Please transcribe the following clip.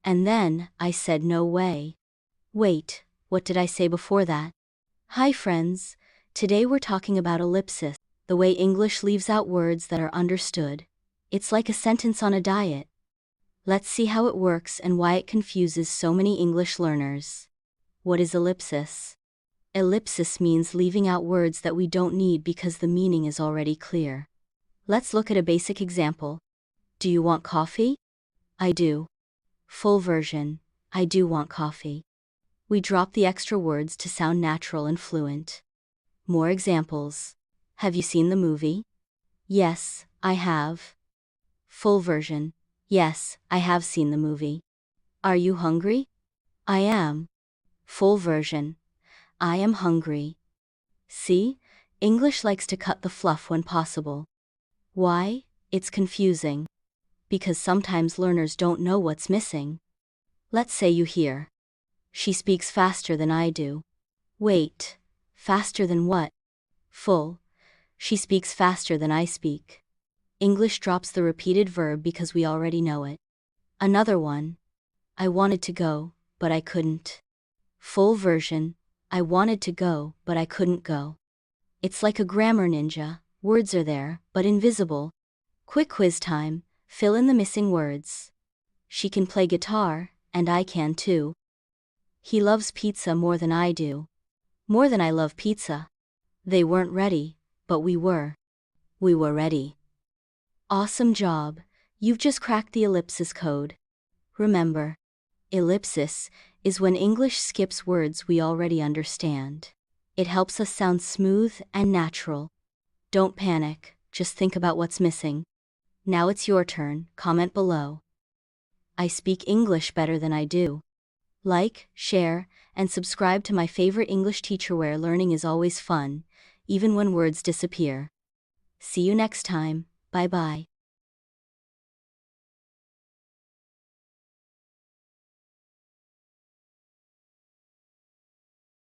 And then I said no way. Wait, what did I say before that? Hi friends, today we're talking about ellipsis, the way English leaves out words that are understood. It's like a sentence on a diet. Let's see how it works and why it confuses so many English learners. What is ellipsis? Ellipsis means leaving out words that we don't need because the meaning is already clear. Let's look at a basic example. Do you want coffee? I do. Full version, I do want coffee. We drop the extra words to sound natural and fluent. More examples. Have you seen the movie? Yes, I have. Full version, yes, I have seen the movie. Are you hungry? I am. Full version, I am hungry. See, English likes to cut the fluff when possible. Why? It's confusing. Because sometimes learners don't know what's missing. Let's say you hear, she speaks faster than I do. Wait, faster than what? Full, she speaks faster than I speak. English drops the repeated verb because we already know it. Another one, I wanted to go, but I couldn't. Full version, I wanted to go, but I couldn't go. It's like a grammar ninja, words are there, but invisible. Quick quiz time, fill in the missing words. She can play guitar, and I can too. He loves pizza more than I do. More than I love pizza. They weren't ready, but we were. We were ready. Awesome job, you've just cracked the ellipsis code. Remember, ellipsis is when English skips words we already understand. It helps us sound smooth and natural. Don't panic, just think about what's missing. Now it's your turn, comment below. I speak English better than I do. Like, share, and subscribe to my favorite English teacher where learning is always fun, even when words disappear. See you next time, bye bye.